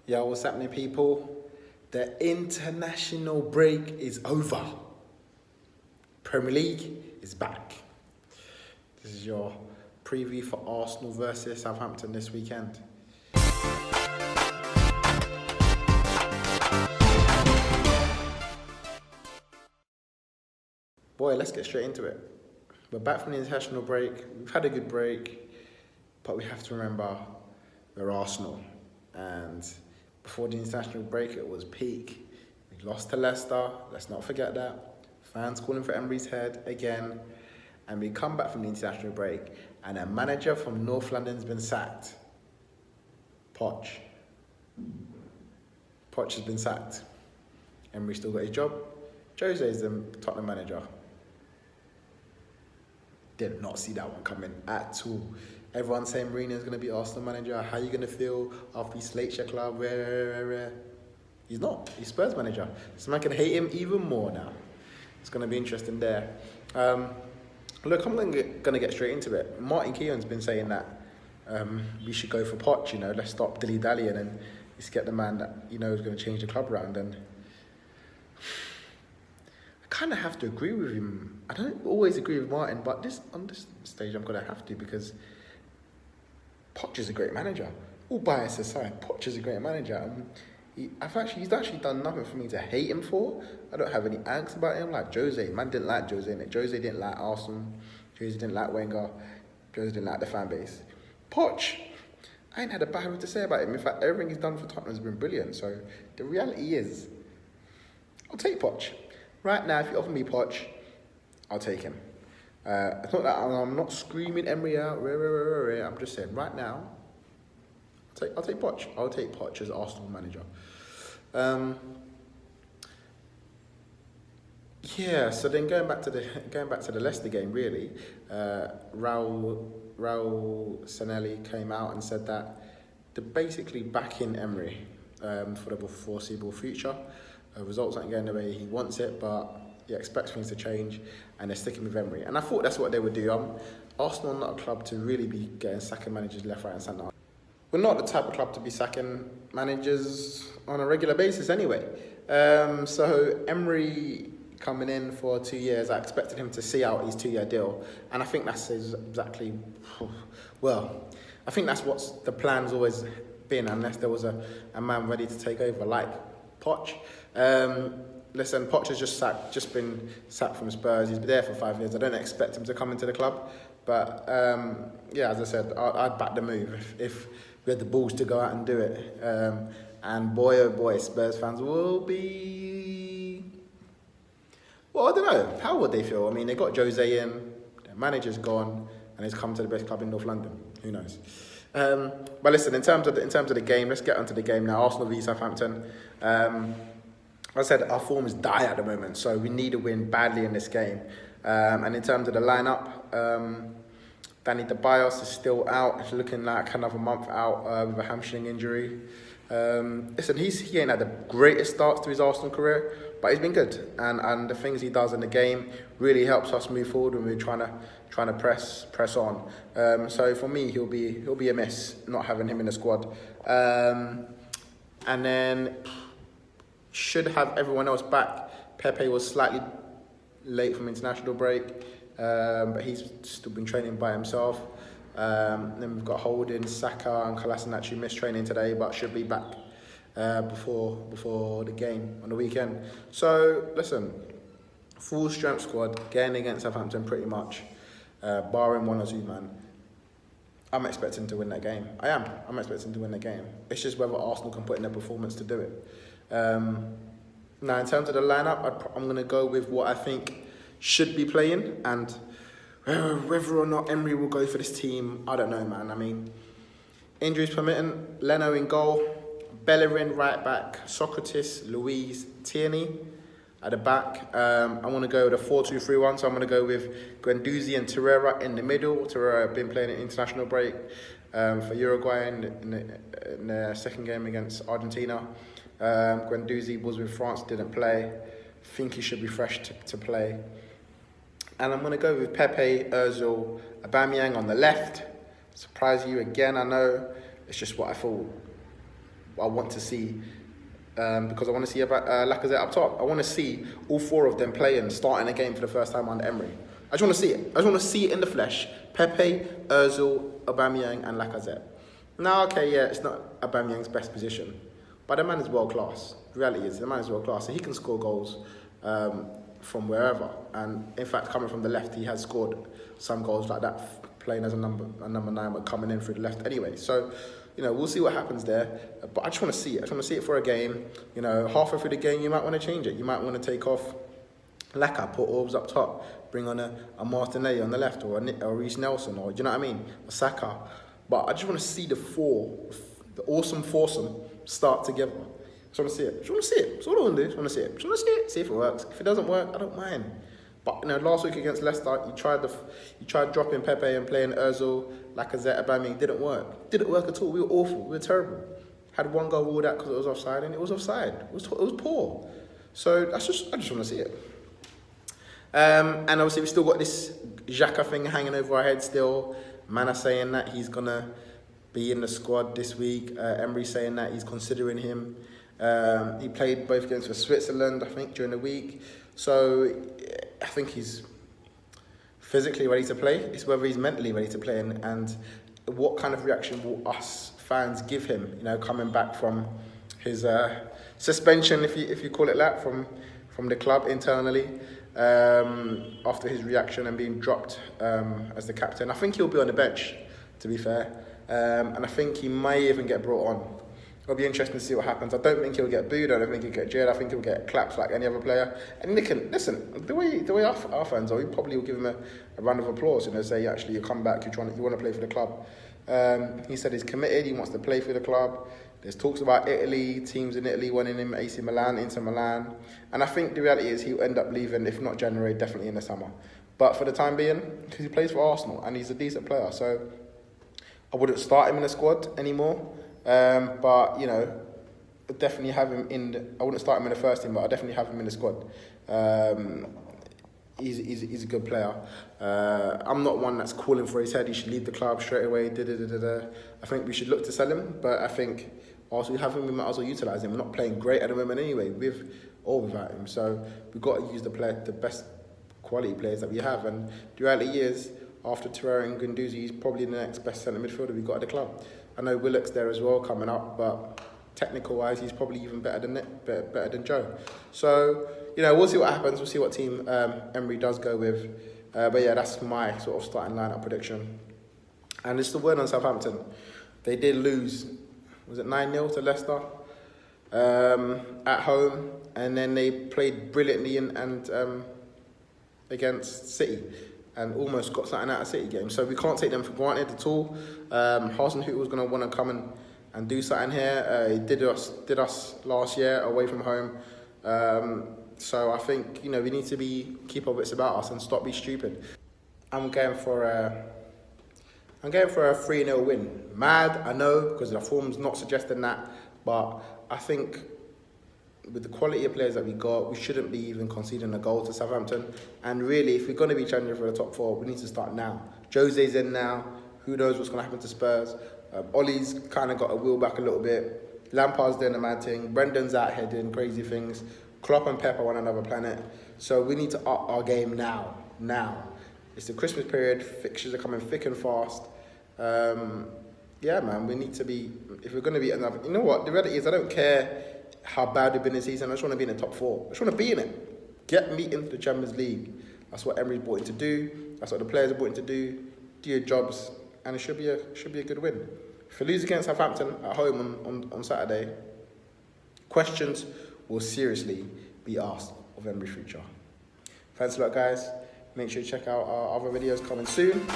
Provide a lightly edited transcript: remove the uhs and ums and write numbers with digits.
Yo, what's happening, people? The international break is over. Premier League is back. This is your preview for Arsenal versus Southampton this weekend. Boy, let's get straight into it. We're back from the international break. We've had a good break, but we have to remember we're Arsenal. And before the international break, it was peak. We lost to Leicester. Let's not forget that. Fans calling for Emery's head again. And we come back from the international break, and a manager from North London's been sacked. Poch has been sacked. Emery still got his job. Jose is the Tottenham manager. Did not see that one coming at all. Everyone's saying Mourinho's going to be Arsenal manager. How are you going to feel after he slates your club? He's not. He's Spurs manager. So man can hate him even more now. It's going to be interesting there. Look, I'm going to get straight into it. Martin Keown's been saying that we should go for Poch. Let's stop dilly-dallying and let's get the man that is going to change the club around. And I kind of have to agree with him. I don't always agree with Martin, but on this stage I'm going to have to, because Poch is a great manager. All bias aside, Poch is a great manager. And he's actually done nothing for me to hate him for. I don't have any angst about him. Like Jose, man didn't like Jose, and Jose didn't like Arsenal. Jose didn't like Wenger. Jose didn't like the fan base. Poch, I ain't had a bad word to say about him. In fact, everything he's done for Tottenham has been brilliant. So the reality is, I'll take Poch. Right now, if you offer me Poch, I'll take him. It's not that I'm not screaming Emery out. I'm just saying, right now, I'll take Poch. I'll take Poch as Arsenal manager. So then going back to the Leicester game, really, Raul Sanelli came out and said that they're basically backing Emery for the foreseeable future. Results aren't going the way he wants it, but he expects things to change, and they're sticking with Emery. And I thought that's what they would do. Arsenal are not a club to really be getting sacking managers left, right and centre. We're not the type of club to be sacking managers on a regular basis anyway. So Emery coming in for 2 years, I expected him to see out his 2-year deal. And I think that's exactly, I think that's what's the plan's always been, unless there was a man ready to take over, like Poch. Listen, Poch has just been sacked from Spurs. He's been there for 5 years. I don't expect him to come into the club. But, as I said, I'd back the move if we had the balls to go out and do it. And boy, oh boy, Spurs fans will be... Well, I don't know. How would they feel? I mean, they got Jose in, their manager's gone, and he's come to the best club in North London. Who knows? But listen, in terms of the game, let's get onto the game now. Arsenal v Southampton. I said our form is dire at the moment, so we need to win badly in this game. And in terms of the lineup, Danny Ceballos is still out. It's looking like another month out with a hamstring injury. Listen, he ain't had the greatest starts to his Arsenal career, but he's been good. And the things he does in the game really helps us move forward when we're trying to press on. So for me, he'll be a miss not having him in the squad. And then should have everyone else back. Pepe was slightly late from international break, but he's still been training by himself. Then we've got Holding, Saka and Kolasinac missed training today, but should be back before the game on the weekend. So listen, full strength squad, getting against Southampton pretty much, barring one or two man. I'm expecting to win that game. I'm expecting to win the game. It's just whether Arsenal can put in their performance to do it. Now, in terms of the lineup, I'm going to go with what I think should be playing, and whether or not Emery will go for this team, I don't know, man. I mean, injuries permitting, Leno in goal, Bellerin right back, Socrates, Luiz, Tierney at the back. I want to go with a 4-2-3-1, so I'm going to go with Guendouzi and Torreira in the middle. Torreira been playing an international break for Uruguay in the second game against Argentina. Guendouzi was with France, didn't play. Think he should be fresh to play. And I'm going to go with Pepe, Ozil, Aubameyang on the left. Surprise you again, I know. It's just what I thought what I want to see. Because I want to see Lacazette up top. I want to see all 4 of them playing, starting a game for the first time under Emery. I just want to see it. I just want to see it in the flesh. Pepe, Ozil, Aubameyang and Lacazette. Now, okay, yeah, it's not Aubameyang's best position, but the man is world class. The reality is, the man is world class, so he can score goals from wherever. And in fact, coming from the left, he has scored some goals like that, playing as a number 9, but coming in through the left anyway. So, you know, we'll see what happens there. But I just want to see it. I just want to see it for a game. You know, halfway through the game, you might want to change it. You might want to take off Laka, put Orbs up top, bring on a Martinelli on the left, or a Reece Nelson, or do you know what I mean? A Saka. But I just want to see the awesome foursome start together. I just want to see it. Just want to see it. That's all I want to do. Just want to see it. Just want to see it. See if it works. If it doesn't work, I don't mind. But you know, last week against Leicester, you tried dropping Pepe and playing Ozil, Lacazette, Aubameyang. Didn't work. Didn't work at all. We were awful. We were terrible. Had 1 goal ruled out because it was offside, and it was offside. It was poor. So I just want to see it. And obviously we still got this Xhaka thing hanging over our head still. Mana saying that he's gonna be in the squad this week. Emery saying that he's considering him. He played both games for Switzerland, I think, during the week. So I think he's physically ready to play. It's whether he's mentally ready to play and what kind of reaction will us fans give him, you know, coming back from his suspension, if you call it that, from the club internally, after his reaction and being dropped as the captain. I think he'll be on the bench, to be fair, and I think he may even get brought on. It'll be interesting to see what happens. I don't think he'll get booed. I don't think he'll get jailed. I think he'll get claps like any other player. And they can listen. The way our fans are, we probably will give him a round of applause. You know, say actually you come back. You want to play for the club. He said he's committed. He wants to play for the club. There's talks about Italy, teams in Italy wanting him, AC Milan, Inter Milan. And I think the reality is he'll end up leaving, if not January, definitely in the summer. But for the time being, because he plays for Arsenal and he's a decent player, so I wouldn't start him in the squad anymore. But, you know, definitely have him I wouldn't start him in the first team, but I definitely have him in the squad. He's a good player. I'm not one that's calling for his head. He should leave the club straight away. I think we should look to sell him, but I think also we have him, we might as well utilise him. We're not playing great at the moment anyway, with or without him. So we've got to use the best quality players that we have. And the reality is, after Torreira and Guendouzi, he's probably the next best centre midfielder we've got at the club. I know Willock's there as well coming up, but technical-wise, he's probably even better than Joe. So, you know, we'll see what happens. We'll see what team Emery does go with. But yeah, that's my sort of starting lineup prediction. And it's the word on Southampton. They did lose, was it 9-0 to Leicester at home, and then they played brilliantly and against City, and almost got something out of City game. So we can't take them for granted at all. Hasenhüttl was going to want to come and do something here. He did us last year away from home. So I think, you know, we need to keep our wits about us and stop being stupid. I'm going for a 3-0 win. Mad, I know, because the form's not suggesting that, but I think with the quality of players that we got, we shouldn't be even conceding a goal to Southampton. And really, if we're going to be challenging for the top 4, we need to start now. Jose's in now. Who knows what's going to happen to Spurs? Ollie's kind of got a wheel back a little bit. Lampard's doing the mad thing. Brendan's out here doing crazy things. Klopp and Pep are on another planet. So we need to up our game now. Now. It's the Christmas period. Fixtures are coming thick and fast. Yeah, man, we need to be... If we're going to be another... You know what? The reality is I don't care how bad we've been this season. I just want to be in the top 4. I just want to be in it. Get me into the Champions League. That's what Emery's brought in to do. That's what the players are brought in to do. Do your jobs, and it should be a good win. If we lose against Southampton at home on Saturday, questions will seriously be asked of Emery's future. Thanks a lot, guys. Make sure you check out our other videos coming soon.